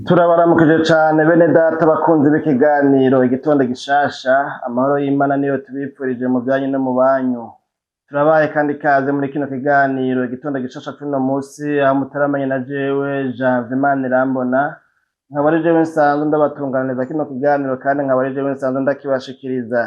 Turabaramukije cane bene data bakunzi b'ikiganiro igitondo gishasha, amahoro y'Imana niyo tubipfurije mu vyanyu no mu banyu. Turabaye kandi ikaze muri kino kiganiro igitondo gishasha cuno musi, aho mutaramanye na jewe Janvier Manirambona, nkaba ari jewe nsanzwe ndabatunganiriza kino kiganiro kandi nkaba ari jewe nsanzwe ndakibashikiriza.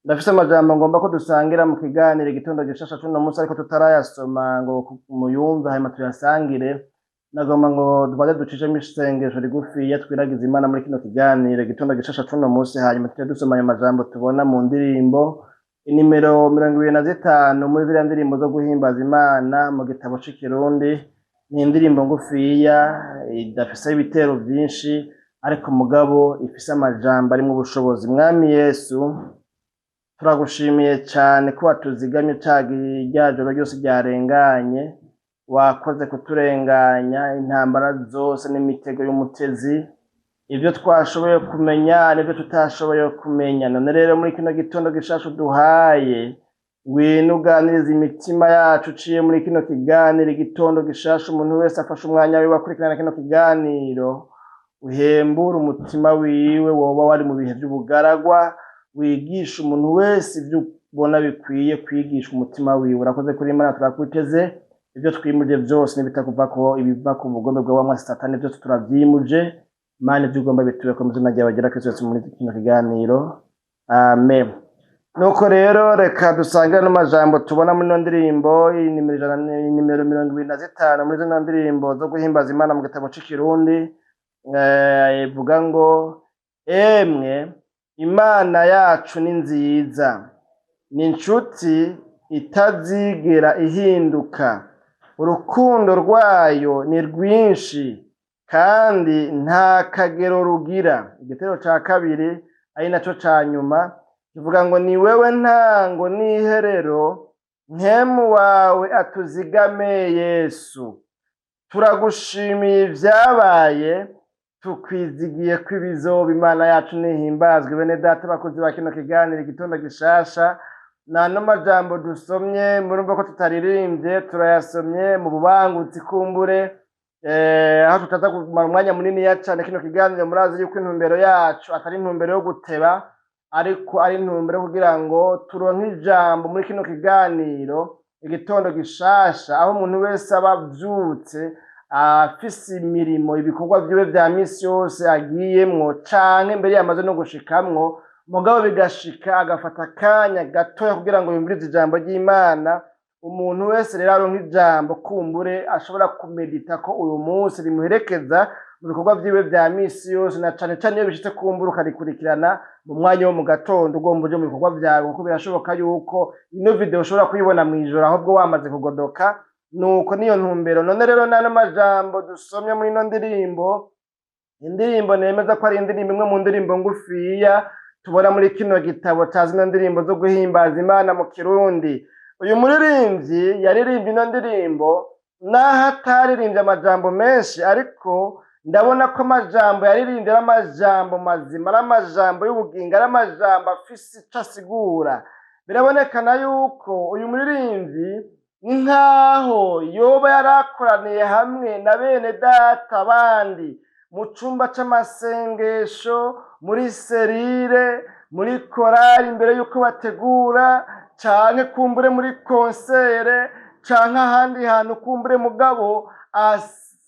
Ndafise amajambo ngomba ko dusangira mu kiganiro igitondo gishasha cuno musi, ariko tutarayasoma ngo muyumve hanyuma tuyasangire. Nagomba ngo dubaze ducishemo isengesho rigufiya twiragiza Imana muri kino kiganiro igitondo gishasha cuno musi, hanyuma tuje dusoma ayo majambo tubona mu ndirimbo inimero 25 muri ziriya ndirimbo zo guhimbaza Imana mu gitabo c'ikirundi. Ni indirimbo ngufiya idafise ibitero vyinshi, ariko mugabo ifise amajambo arimwo ubushobozi. Mwami Yesu, turagushimiye cane ko watuzigamye rya joro ryose ryarenganye, wakoze kuturenganya intambara zose n'imitego y'umutezi, ivyo twashoboye kumenya n'ivyo tutashoboye kumenya. None rero muri kino gitondo gishasha duhaye, ngwino uganiriza imitima yacu uciye muri kino kiganiro igitondo gishasha. Umuntu wese afashe umwanya wiwe akurikirana kino kiganiro, uhembure umutima wiwe, woba wari mu bihe vy'ubugaragwa, wigisha umuntu wese ivyo ubona bikwiye kwigisha umutima wiwe. Urakoze kuri Imana, turakwiteze ivyo twimuje vyose n'ibitakuvako, ibiva ku bugombe bwa Satani vyose turavyimuje. Imana ivyo ugomba bitubeko mu izina ryawe ryera Kristo Yesu muri kino kiganiro, amen. Nuko rero reka dusangire n'amajambo tubona muri ino ndirimbo inimero 25 muri zino ndirimbo zo guhimbaza Imana mu gitabo c'ikirundi. Ivuga ngo emwe Imana yacu ni nziza, ni inshuti itazigera ihinduka, urukundo rwayo ni rwinshi kandi nta kagero rugira. Igitero ca kabiri ari naco ca nyuma kivuga ngo ni wewe ntango n'iherero, mpwemu wawe atuzigame Yesu. Turagushimiye ivyabaye, tukwizigiye ko ibizoba. Imana yacu nihimbazwe. Bene data bakozi ba kino kiganiro igitondo gishasha, nano majambo dusomye murumva ko tutaririmbye, turayasomye mu bubangutsi kumbure, aho tutaza kumara umwanya munini cane kino kiganiro. Murazi yuko intumbero yacu atari intumbero yo guteba, ariko ari intumbero kugira ngo turonke ijambo muri kino kiganiro igitondo gishasha, aho umuntu wese aba avyutse afise imirimo, ibikorwa vyiwe vya misi yose agiyemwo canke mbere yamaze no gushikamwo, mugabo bigashika agafata akanya gatoya kugira ngo yumvirize ijambo ry'Imana. Umuntu wese rero aronka ijambo kumbure ashobora kumedita ko uyu munsi rimuherekeza mu bikorwa vyiwe vya misi yose, na cane cane iyo bishitse kumbura ukarikurikirana mu mwanya wo mu gatondo ugomba uje mu bikorwa vyawe, kuko birashoboka yuko ino video ushobora kuyibona mw'ijoro ahubwo wamaze kugodoka. Nuko niyo ntumbero. None rero nano majambo dusomye muri ino ndirimbo, indirimbo nemeza ko ari indirimbo imwe mu ndirimbo ngufiya tubona muri kino gitabo ca zino ndirimbo zo guhimbaza Imana mu kirundi. Uyu muririmvyi yaririmbye ino ndirimbo naho ataririmbye amajambo menshi, ariko ndabona ko amajambo yaririmbye ari amajambo mazima, ari amajambo y'ubugingo, ari amajambo afise ico asigura. Birabonekana yuko uyu muririmvyi ni nkaho yoba yarakoraniye hamwe na bene data abandi mu cumba c'amasengesho, muri serire, muri korali imbere yuko bategura, canke kumbure muri konsere, canke ahandi hantu kumbure mugabo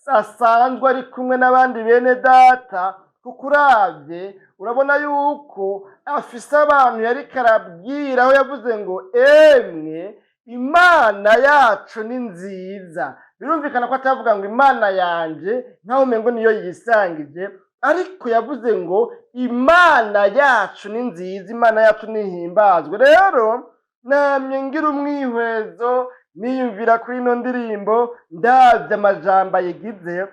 asanzwe ari kumwe n'abandi bene data. Kuko uravye urabona yuko afise abantu yariko arabwira, aho yavuze ngo emwe Imana yacu ni nziza. Birumvikana ko atavuga ngo Imana yanje nkaho umengo niyo yisangije, ariko yavuze ngo Imana yacu ni nziza, Imana yacu nihimbazwe. Rero namye ngira umwihwezo niyumvira kuri ino ndirimbo, ndavye amajambo ayigize,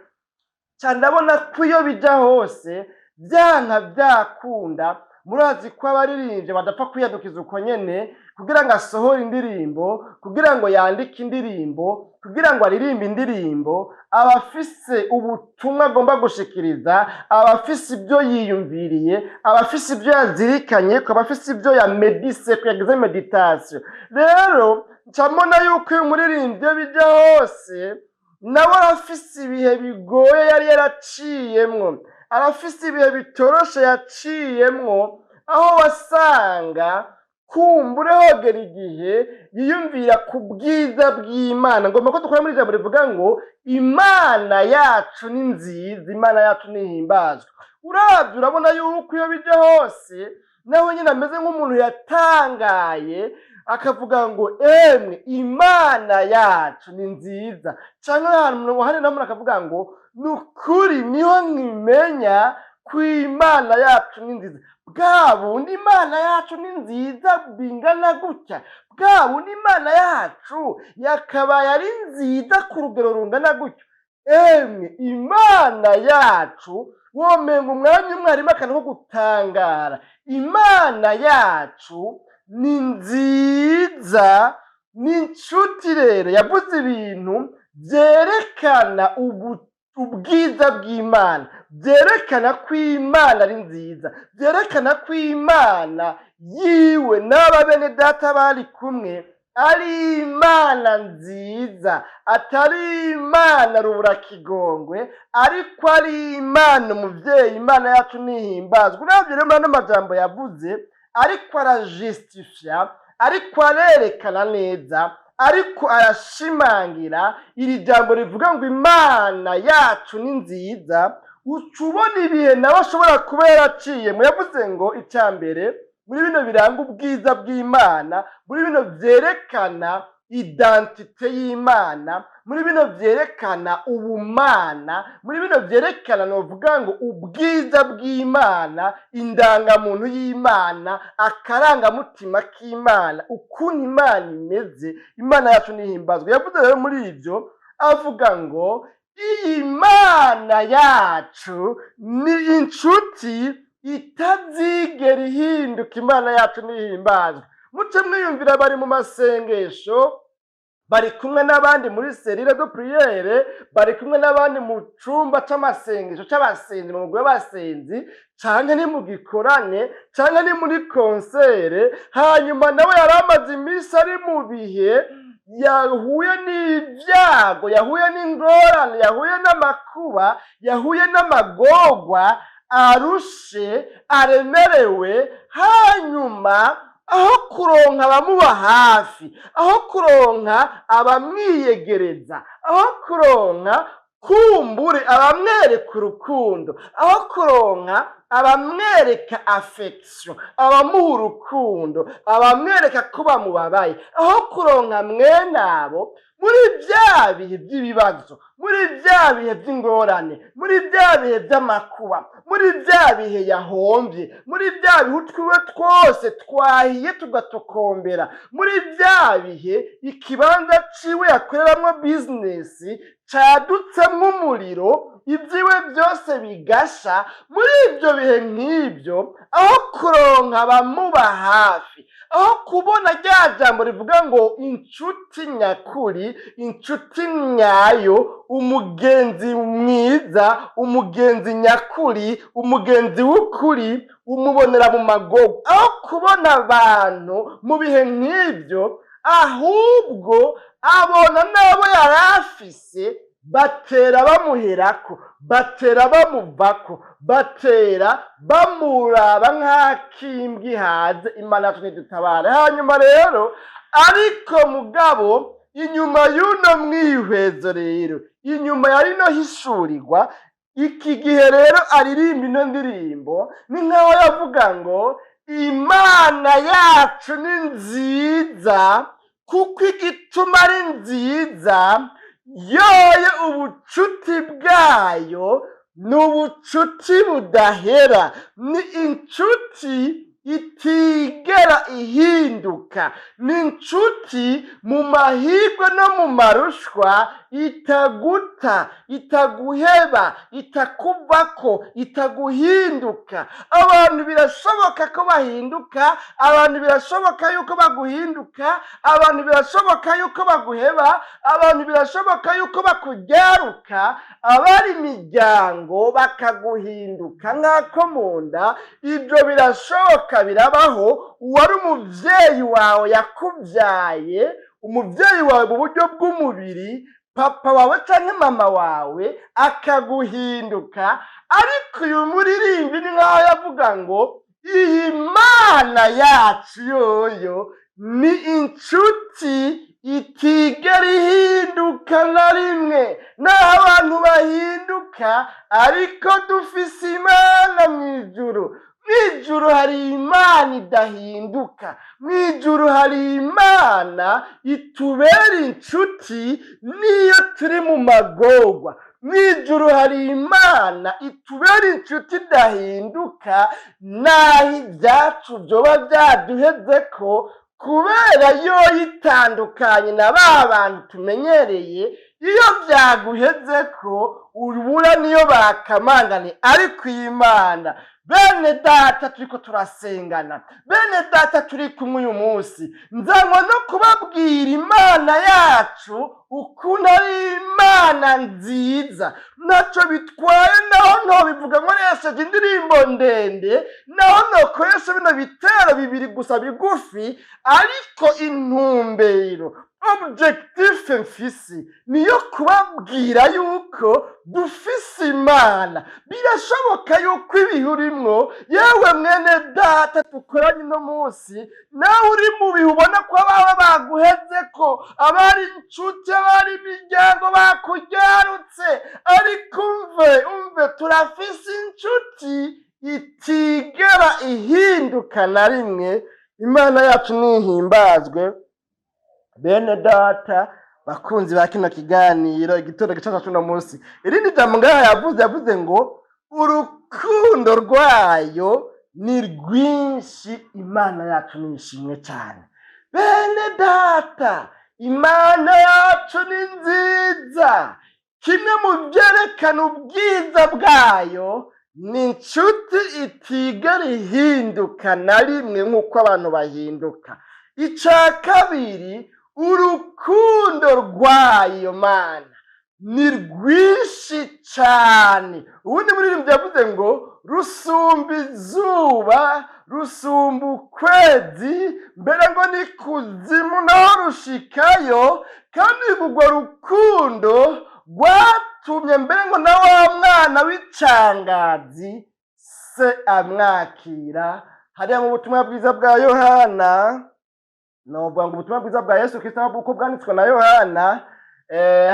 ca ndabona ko iyo bija hose vyanka vyakunda. Murazi ko abaririmbye badapfa kwiyadukiza uko nyene kugira ngo asohore indirimbo, kugira ngo yandike indirimbo, kugira ngo aririmbe indirimbo. Abafise ubutumwa agomba gushikiriza, abafise ibyo yiyumviriye, abafise ibyo yazirikanye, abafise ibyo yamedise, yagize meditation. Rero ncamona yuko uyu muririmbyi bija hose nawe arafise ibihe bigoye yari yaraciyemwo, arafise ibihe bitoroshe yaciyemwo, aho wasanga kumbure hogera igihe yiyumvira ku bwiza bw'Imana. Ngomba ko dukora muri ijambo rivuga ngo Imana yacu ni nziza, Imana yacu nihimbazwe. Uravye urabona yuko iyo bije hose nawe nyine ameze nk'umuntu yatangaye, akavuga ngo emwe Imana yacu ni nziza. Canke ahantu hari namwe akavuga ngo nukuri niho nkimenya ko Imana yacu ni nziza. Bwa bundi Imana yacu ni nziza bingana gutya, bwa bundi Imana yacu yakabaye ari nziza ku rugero rungana gutyo. Emwe Imana yacu womenga umwanya umwe harimo akantu ko gutangara. Imana yacu ni nziza, ni inshuti rero yavuze ibintu byerekana ubwiza bw'Imana, byerekana ko Imana ari nziza, byerekana ko Imana yiwe n'aba bene data bari kumwe ari Imana nziza, atari Imana ruburakigongwe, ariko ari Imana umuvyeyi. Imana yacu nihimbazwe. Uravye rero muri ano majambo yavuze, ariko arajustifia, ariko arerekana neza, ariko arashimangira iri jambo rivuga ngo Imana yacu ni nziza. Uca ubona ibihe nawe ashobora kuba yaraciyemo. Yavuze ngo icya mbere muri bino biranga ubwiza bw'Imana, muri bino vyerekana identite y'Imana, muri bino vyerekana ubumana, muri bino vyerekana novuga ngo ubwiza bw'Imana, indangamuntu y'Imana, akarangamutima k'Imana, ukuntu Imana imeze. Imana yacu nihimbazwe. Yavuze rero muri ivyo avuga ngo iyi Mana yacu ni inshuti itazigera ihinduka. Imana yacu nihimbazwe. Muce mwiyumvira bari mu masengesho, bari kumwe n'abandi muri serire de priere, bari kumwe n'abandi mu cumba c'amasengesho c'abasenzi, mu mugwi w'abasenzi, canke ni mu gikorane, canke ni muri konsere. Hanyuma nawe yari amaze iminsi ari mu bihe, yahuye n'ivyago, yahuye n'ingorane, yahuye n'amakuba, yahuye n'amagorwa, arushe, aremerewe. Hanyuma aho kuronka abamuba hafi, aho kuronka abamwiyegereza, aho kuronka kumbure abamwereka urukundo, aho kuronka abamwereka affection, abamuha urukundo, abamwereka ko bamubabaye, aho kuronka mwene abo muri bya bihe by'ibibazo, muri bya bihe by'ingorane, muri bya bihe by'amakuba, muri bya bihe yahomvye, muri bya bihe utwiwe twose twahiye tugatokombera, muri bya bihe ikibanza ciwe yakoreramwo bizinesi cadutsemwo umuriro, ibyiwe byose bigasha. Muri ibyo bihe nk'ibyo, aho kuronka abamuba hafi, aho kubona rya jambo rivuga ngo inshuti nyakuri, inshuti nyayo, umugenzi mwiza, umugenzi nyakuri, umugenzi w'ukuri, umubonera mu magorwa. Aho kubona abantu mu bihe nk'ibyo, ahubwo abona n'abo yari afise batera bamuherako, batera bamuvako, batera bamuraba nk'akimbwa ihaze. Imana yacu nidutabare. Hanyuma rero ariko mugabo inyuma y'uno mwihwezo rero, inyuma ya rino hishurirwa, iki gihe rero aririmba ino ndirimbo, ni nkaho yavuga ngo Imana yacu ni nziza, kuko igituma ari nziza, yoye ubucuti bwayo ni ubucuti budahera, ni inshuti itigera ihinduka, ni inshuti mu mahirwe no mu marushwa itaguta, itaguheba, itakuvako, itaguhinduka. Abantu birashoboka ko bahinduka, abantu birashoboka yuko baguhinduka, abantu birashoboka yuko baguheba, abantu birashoboka yuko bakujyaruka, abari imiryango bakaguhinduka nk'ako mu nda. Ibyo birashoboka, birabaho. Uwari umuvyeyi wawe yakubyaye, umuvyeyi wawe mu buryo bw'umubiri, papa wawe canke mama wawe akaguhinduka. Ariko uyu muririmbi ni nkaho yavuga ngo iyi Mana yacu yoyo ni inshuti itigera ihinduka na rimwe. Naho abantu bahinduka, ariko dufise Imana mw'ijuru. Mw'ijuru hari Imana idahinduka. Mw'ijuru hari Imana itubera inshuti niyo turi mu magorwa. Mw'ijuru hari Imana itubera inshuti idahinduka naho ibyacu vyoba vyaduhezeko, kubera yo itandukanye na ba bantu tumenyereye. Iyo vyaguhezeko urubura niyo bakamangane, ariko Imana, bene data turiko turasengana, bene data turi kumwe uyu munsi, nzanywe no kubabwira Imana yacu ukuntu ari Imana nziza. Naco bitwaye naho ntobivuga nkoresheje indirimbo ndende, naho nokoresha bino bitero bibiri gusa bigufi, ariko intumbero objectif mfisi niyo kubabwira yuko dufise Imana. Birashoboka yuko ibihe urimwo, yewe mwene data tukoranye no munsi, nawe uri mu bihe ubona ko abawe baguhezeko, abari inshuti, abari imiryango bakuryarutse, ariko umve turafise inshuti itigera ihinduka na rimwe. Imana yacu nihimbazwe. Bene data bakunzi ba kino kiganiro igitondo gicaca cuno munsi, irindi jambo ngaha yavuze ngo urukundo rwayo ni rwinshi. Imana yacu nishimwe cyane. Bene data, Imana yacu ni nziza. Kimwe mu byerekana ubwiza bwayo ni inshuti itigera ihinduka na rimwe nk'uko abantu bahinduka. Ica kabiri, urukundo rwayo Mana ni rwinshi cyane. Ubundi muririmvye yavuze ngo rusumba izuba, rusumba ukwezi, mbere ngo ni kuzimu naho rushikayo. Kandi urwo rukundo rwatumye mbere ngo na wa mwana w'icangazi se amwakira. Hariya mu butumwa bwiza bwa Yohana, novuga ngo ubutumwa bwiza bwa Yesu Kristo uko bwanditswe na Yohana,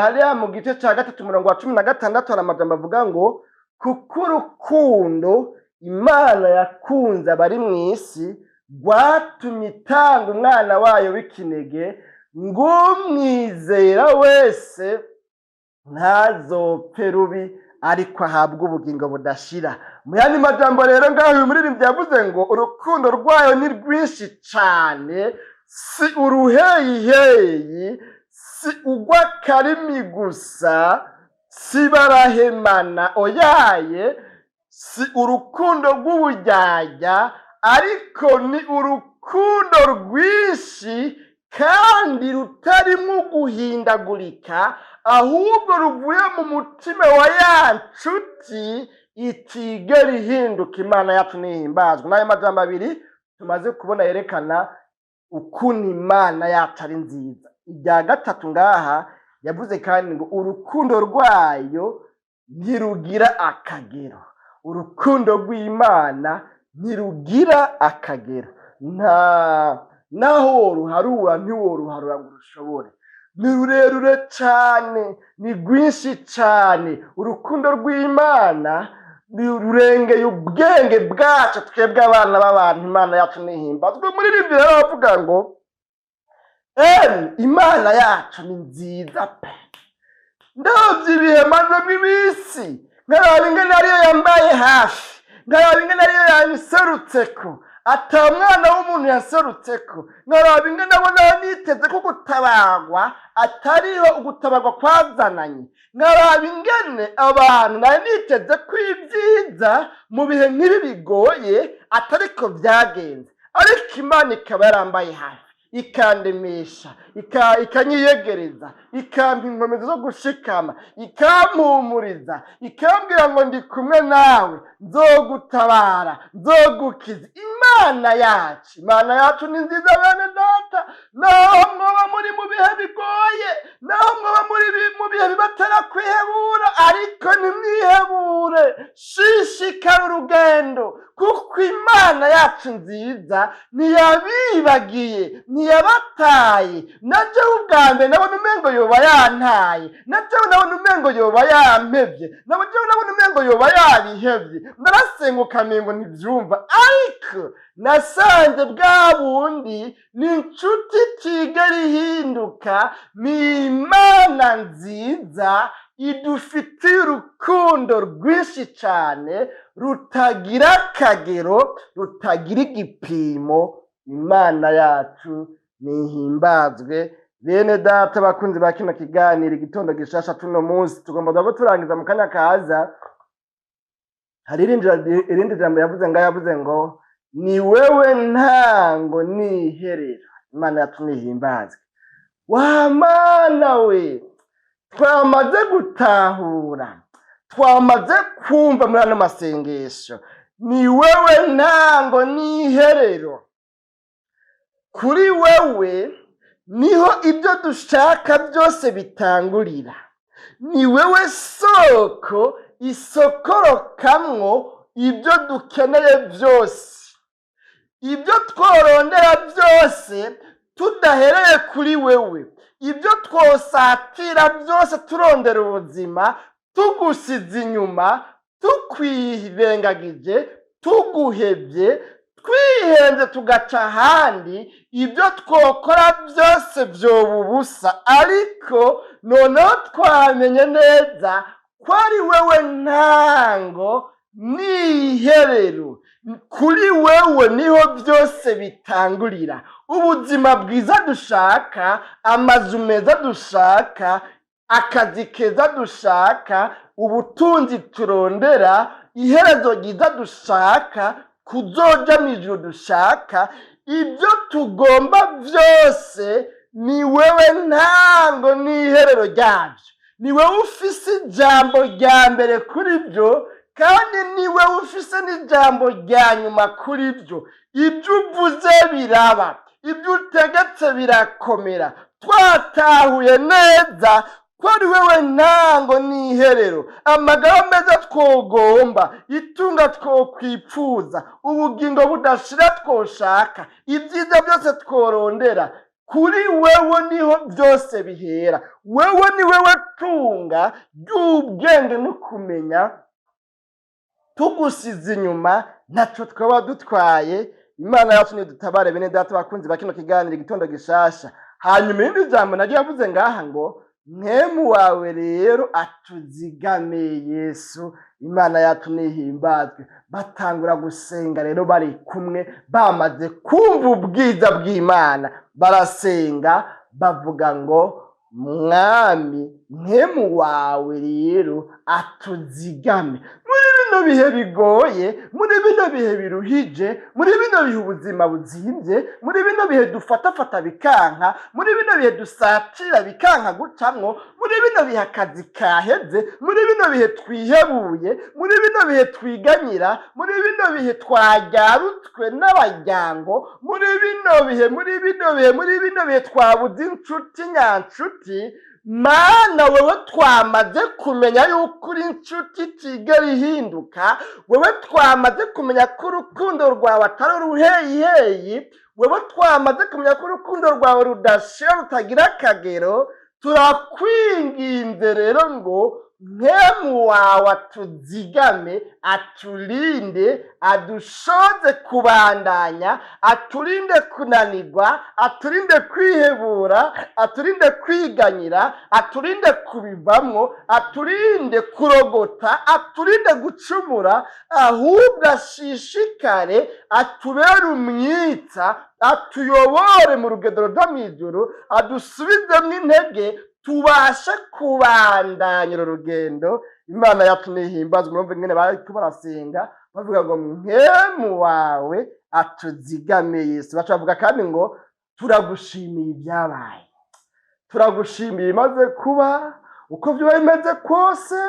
hariya mu gice ca 3 umurongo wa 16 hari amajambo avuga ngo kuko urukundo Imana yakunze abari mw'isi rwatumye itanga umwana wayo w'ikinege, ngo umwizera wese ntazopfe rubi, ariko ahabwa ubugingo budashira. Mu yandi majambo rero ngaho uyu muririmvyi yavuze ngo urukundo rwayo ni rwinshi cane, si uruheyiheyi, si ugw'akarimi gusa, si barahemana oyaye, si urukundo rw'uburyarya, ariko ni urukundo rwinshi kandi rutarimwo guhindagurika, ahubwo ruvuye mu mutima wa ya nshuti itigera ihinduka. Imana yacu nihimbazwe. N'ayo majambo abiri tumaze kubona yerekana ukuntu Imana yacu ari nziza. Irya gatatu ngaha yavuze kandi ngo urukundo rwayo ntirugira akagero. Urukundo rw'Imana ntirugira akagero. Naho ruharura ntiworuharura ngo rushobore. Ni rurerure cyane, ni rwinshi cyane. Urukundo rw'Imana rurengeye ubwenge bwacu twebwe abana b'abantu. Imana yacu nihimbazwe. Muririmvyi rero bavuga ngo Imana yacu ni nziza pe. Ndavye ibihe mazemwo iminsi, nkaraba ingene ariyo yambaye hafi, nkaraba ingene ariyo yanserutseko, ata mwana w'umuntu yaserutseko, nkaraba ingene abona niteze ko gutabarwa atariho ugutabarwa kwazananye, nkaraba ingene abantu nari niteze ko ibyiza mu bihe nk'ibi bigoye atariko vyagenze, ariko Imana ikaba yarambaye hafi, ikandemesha, ikanyiyegereza, ikampa inkomezi zo gushikama, ikampumuriza, ikambwira ngo ndi kumwe nawe, nzogutabara, nzogukiza. Imana imana yacu ni nziza bene data, naho mwoba muri mu bihe bigoye, naho mwoba muri mu bihe bibatera kwihebura, ariko ntimwihebure, shishikara urugendo, kuko imana yacu nziza ntiyabibagiye, ntiyabataye. najewe ubwa mbere nabona umengo yoba yantaye, najewe nabona umengo yoba yampevye, najewe nabona umengo yoba yarihevye, ndarasenguka mengo ntivyumva, ariko nasanze bwa bundi ni inshuti itigera ihinduka, ni imana nziza idufitiye urukundo rwinshi cyane rutagira akagero, rutagira igipimo. Imana yacu nihimbazwe. Bene data bakunzi ba kino kiganiro igitondo gishasha tuno munsi, tugomba ngo turangiza mu kanya kaza. Hari irindi jambo yavuze ngo ni wewe ntango niherero. Imana yacu nihimbazwe. Wa Mana we, twamaze gutahura, twamaze kumva muri ano masengesho, ni wewe ntango niherero. Kuri wewe niho ibyo dushaka byose bitangurira, ni wewe soko isokorokamwo ibyo dukeneye byose, ibyo tworondera byose tudahereye kuri wewe, ibyo twosatira byose turondera ubuzima tugusize inyuma, tukwirengagije, tuguhebye, twihenze tugaca ahandi, ibyo twokora byose vyoba ubusa. Ariko noneho twamenye neza ko ari wewe ntango niherero, kuri wewe niho byose bitangurira. Ubuzima bwiza dushaka, amazu meza dushaka, akazi keza dushaka, ubutunzi turondera, iherezo ryiza dushaka, kuzoja mw'ijuru dushaka, ibyo tugomba byose ni wewe ntango n'iherero ryabyo. Ni wewe ufise ijambo rya mbere kuri byo, kandi ni wewe ufise n'ijambo rya nyuma kuri byo. Ibyo uvuze biraba, ibyo utegetse birakomera. Twatahuye neza ko ari wewe ntango n'iherero, amagara meza twogomba, itunga twokwipfuza, ubugingo budashira twoshaka, ibyiza byose tworondera, kuri wewe niho byose bihera. Wewe ni wewe tunga ry'ubwenge no kumenya, tugusize inyuma ntacyo twaba dutwaye. Imana yacu nidutabare bene data bakunzi ba kino kiganiro igitondo gishasha. Hanyuma irindi jambo nagiye yavuze ngaha ngo mpemu wawe rero atuzigame Yesu. Imana yacu nihimbazwe. Batangura gusenga rero bari kumwe, bamaze kumva ubwiza bw'Imana, barasenga bavuga ngo mwami mpemu wawe rero atuzigame muri bino bihe bigoye, muri bino bihe biruhije, muri bino bihe ubuzima buzimbye, muri bino bihe dufatafata bikanka, muri bino bihe dusatira bikanka gucamwo, muri bino bihe akazi kaheze, muri bino bihe twihebuye, muri bino bihe twiganyira, muri bino bihe twajyarutswe n'abajyango, muri bino bihe twabuze inshuti nyanshuti. Mana wewe twamaze kumenya yuko uri inshuti itigera ihinduka, wewe twamaze kumenya ko urukundo rwawe atari uruheyiheyi, wewe twamaze kumenya ko urukundo rwawe rudashira rutagira akagero. Turakwinginze rero ngo mpemu wawe atuzigame, aturinde, adushoze kubandanya, aturinde kunanirwa, aturinde kwihebura, aturinde kwiganyira, aturinde kubivamwo, aturinde kurogota, aturinde gucumura, ahubwo ashishikare atubere umwitsa, atuyobore mu rugendo rwo mw'ijuru, adusubizemo intege tubashe kubandanya urugendo. Imana yacu nihimbazwe. Mwumve ngene bariko barasenga bavuga ngo mpemu wawe atuzigame Yesu. Bacavuga kandi ngo turagushimiye ibyabaye, turagushimiye imaze kuba, uko byoba bimeze kose,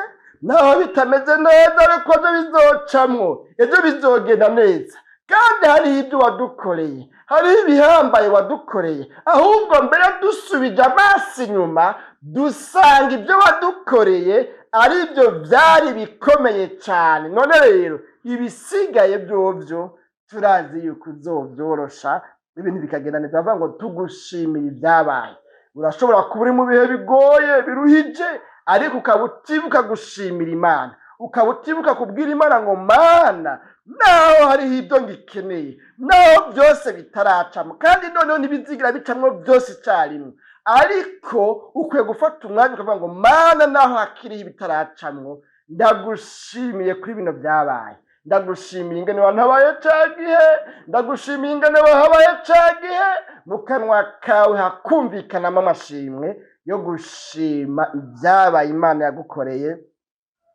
naho bitameze neza ariko byo bizocamwo, ejo bizogenda neza, kandi hariho ibyo wadukoreye, hariho ibihambaye wadukoreye, ahubwo mbere dusubije amaso inyuma dusanga ibyo wadukoreye ari byo byari bikomeye cyane. None rero ibisigaye byovyo turazi yuko uzovyorosha ibintu bikagenda neza. Bavuga ngo tugushimiye ibyabaye. Urashobora kuba uri mu bihe bigoye biruhije, ariko ukaba utibuka gushimira Imana, ukaba utibuka kubwira Imana ngo Mana, naho hariho ibyo ngikeneye, naho byose bitaracamo, kandi noneho ntibizigira bicamwo byose icyarimwe, ariko ukwiye gufata umwanya ukavuga ngo Mana, naho hakiriho ibitaracamwo, ndagushimiye kuri bino byabaye, ndagushimiye ingene wantabaye ca gihe, ndagushimiye ingene wahabaye ca gihe. Mu kanwa kawe hakumvikanamo amashimwe yo gushima ibyabaye Imana yagukoreye,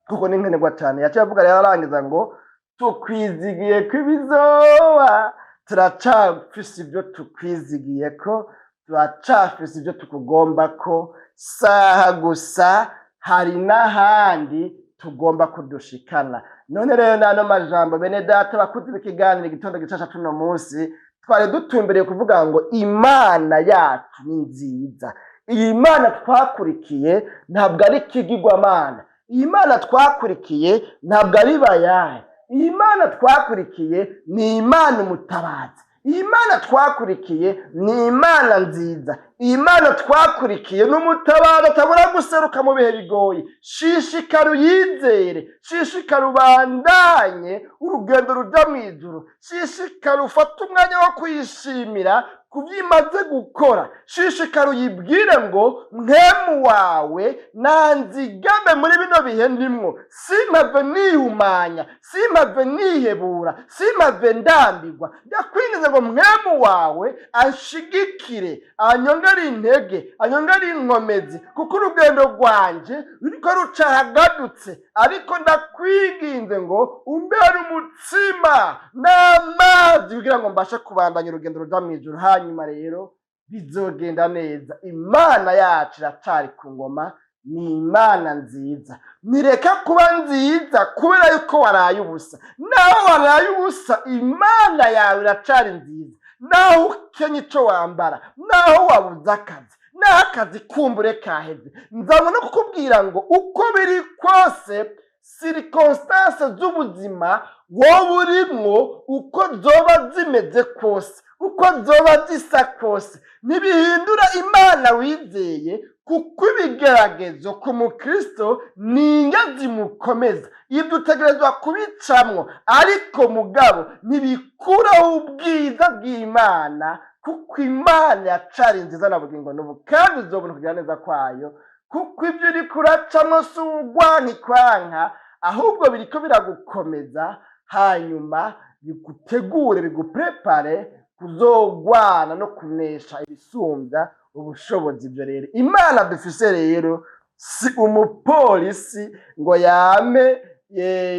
kuko ni nkenerwa cyane. Yaciye avuga rero arangiza ngo tukwizigiye ko ibizoba, turacafise ibyo tukwizigiye ko, turacafise ibyo tukugomba ko, saha gusa hari n'ahandi tugomba kudushikana. None rero n'ano majambo bene data bakuzi b'ikiganiro igitondo gishasha cuno munsi, twari dutumbereye kuvuga ngo Imana yacu ni nziza. Iyi Mana twakurikiye ntabwo ari ikigirwamana, iyi Mana twakurikiye ntabwo ari bayahe, iyi Mana twakurikiye ni Imana umutabazi, iyi Mana twakurikiye ni Imana nziza, iyi Mana twakurikiye n'umutabazi atabura guseruka mu bihe bigoye. Shishikara uyizere, shishikara ubandanye urugendo ruja mu ijuru, shishikara ufate umwanya wo kuyishimira kubyo imaze gukora, shishikara uyibwire ngo mwemu wawe nanzigame muri bino bihe ndimwo, simpave nihumanya, simpave nihebura, simpave ndambirwa. Ndakwinginze ngo mwemu wawe anshigikire, anyongere intege, anyongere inkomezi, kuko urugendo rwanje ruriko rucahagadutse, ariko ndakwiginze ngo umbere umutsima n'amazi kugira ngo mbashe kubandanya urugendo ruja mu ijuru. Hanyuma rero bizogenda neza. Imana yacu iracari ku ngoma, ni Imana nziza. Nireka kuba nziza kubera yuko waraye ubusa. Naho waraye ubusa, Imana yawe iracari nziza. Naho ukenye ico wambara, naho wabuze akazi, naho akazi kumbure kaheze, nzabona kukubwira ngo uko biri kose circonstance z'ubuzima wowe urimwo, uko zoba zimeze kose, uko zoba zisa kose, ntibihindura Imana wizeye, kuko ibigeragezo ku mukristo ni ingazi mukomeza. Ibyo utegerezwa kubicamwo, ariko mugabo ntibikuraho ubwiza bw'Imana, kuko Imana yacari nziza na bugingo n'ubu, kandi uzobona kugira neza kwayo, kuko ibyo uriko uracamwo si urwankikwanka, ahubwo biriko biragukomeza, hanyuma bigutegure, biguprepare kuzogwana no kunesha ibisumbya ubushobozi. Ibyo rero Imana dufise rero si umupolisi ngo yame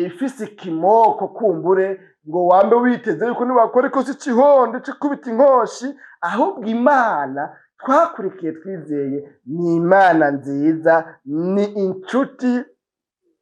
ifise ikimoko kumbure ngo wambe witeze yuko nibakora ikosi cihondo cikubita inkoshi, ahubwo Imana twakurikiye twizeye ni Imana nziza, ni inshuti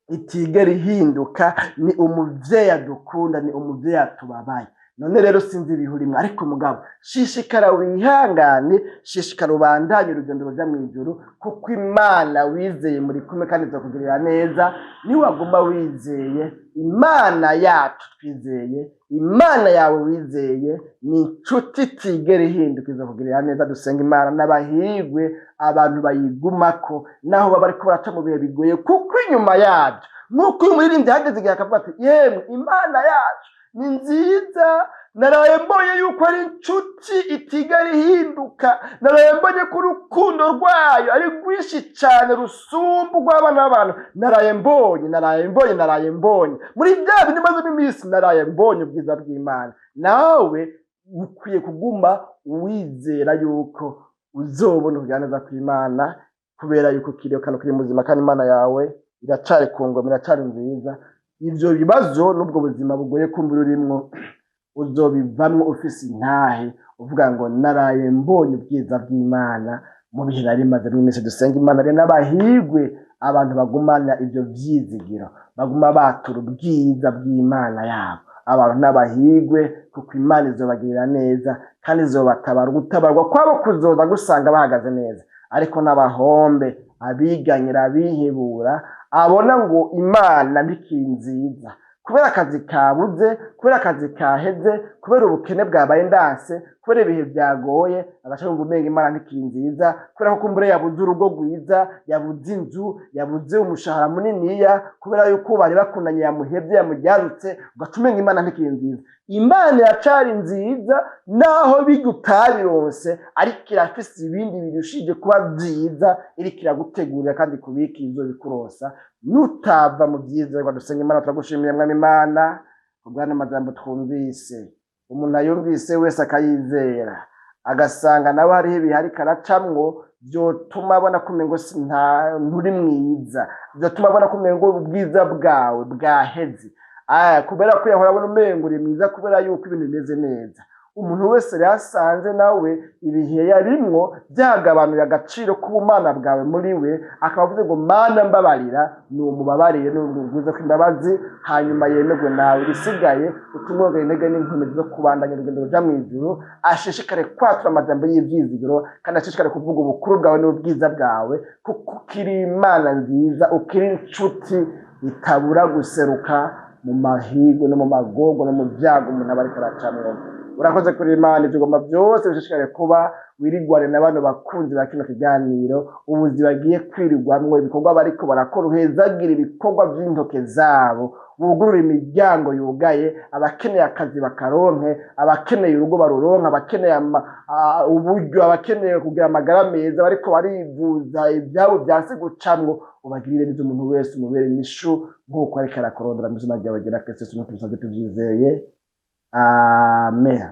itigera ihinduka, ni umuvyeyi adukunda, ni umuvyeyi atubabaye. None rero sinzi ibihurimwe, ariko mugabo shishikara wihangane, shishikara ubandanye urugendo ruja mu ijuru, kuko Imana wizeye muri kumwe kandi izokugirira neza. Niwaguma wizeye Imana yacu twizeye, Imana yawe wizeye ni inshuti itigera ihinduka, izokugirira neza. Dusenga Imana n'abahirwe abantu bayigumako naho baba bariko baraca mu bihe bigoye, kuko inyuma yabyo nk'uko uyu muririmbyi yahageze igihe akavuga ati yemwe Imana yacu ni nziza, naraye mbonye yuko ari inshuti itigera ihinduka, naraye mbonye ko urukundo rwayo ari rwinshi cyane rusumba urw'abana b'abantu. naraye mbonye muri bya bindi mazemo iminsi, naraye mbonye ubwiza bw'Imana. Nawe ukwiye kuguma wizera yuko uzobona kugira neza kw'Imana, kubera yuko kiriho kandi kuri muzima, kandi Imana yawe iracari ku ngoma, iracari nziza. Ivyo bibazo n'ubwo buzima bugoye kumbura urimwo, uzobivamwo ufise intahe uvuga ngo naraye mbonye ubwiza bw'Imana mu bihe nari maze iminsi. Dusenga Imana rero n'abahirwe abantu bagumana ivyo vyizigiro, baguma batura ubwiza bw'Imana yabo, abantu n'abahigwe kuko Imana izobagirira neza kandi izobatabara. Gutabarwa kwabo kuzoza gusanga bahagaze neza, ariko n'abahombe, abiganyira, abihebura, abona ngo Imana ntikiri nziza kubera akazi kabuze, kubera akazi kaheze, kubera ubukene bwabaye ndanse, kubera ibihe byagoye, agaca yumva umenga Imana ntikiri nziza kubera ko kumbure yabuze urugo rwiza, yabuze inzu, yabuze umushahara muniniya, kubera yuko bari bakundanye yamuhevye, yamuryarutse, ugaca umenga Imana ntikiri nziza. Imana iracari nziza naho bigutabironse, ariko irafise ibindi birushije kuba vyiza iriko iragutegurira kandi kubika izobikuronsa nutava mu vyiza. Reka dusenga. Imana turagushimiye mwami Imana kubw'ano majambo twumvise, umuntu ayumvise wese akayizera agasanga nawe hariho ibihe ariko aracamwo, vyotuma abona ko umengo nturi mwiza, vyotuma abona ko umengo ubwiza bwawe bwaheze, kubera ko yahora abona umengo uri mwiza kubera yuko ibintu bimeze neza. Umuntu wese rero asanze nawe ibihe yarimwo byagabanuye agaciro k'ubumana bwawe muri we, akaba avuze ngo Mana mbabarira, numubabarire n'ubwiza kw'imbabazi, hanyuma yemerwe nawe. Ibisigaye utumwongera intege n'inkomezi zo kubandanya urugendo ruja mw'ijuru, ashishikare kwatura amajambo y'ivyizigiro kandi ashishikare kuvuga ubukuru bwawe n'ubwiza bwawe, kuko ukiri Imana nziza, ukiri inshuti itabura guseruka mu mahigo no mu magogo no mu vyago umuntu aba ariko aracamwo. Urakoze kuri Imana, ivyo ugomba byose bishishikare kuba wirigwane na bano bakunzi ba kino kiganiro, ubuzi bagiye kwirigwamwo, ibikorwa bariko barakora, uhezagira ibikorwa vy'intoke zabo, wugurura imiryango yugaye, abakeneye akazi bakaronke, abakeneye urugo baruronke, abakeneye uburyo, abakeneye kugira amagara meza, bariko barivuza ivyabo vyasi gucamwo, ubagirire neza umuntu wese, umubere inyishu nk'uko ariko arakurondera mu izina ryawe ryera Kristo Yesu, tubisabye tuvyizeye. Amen.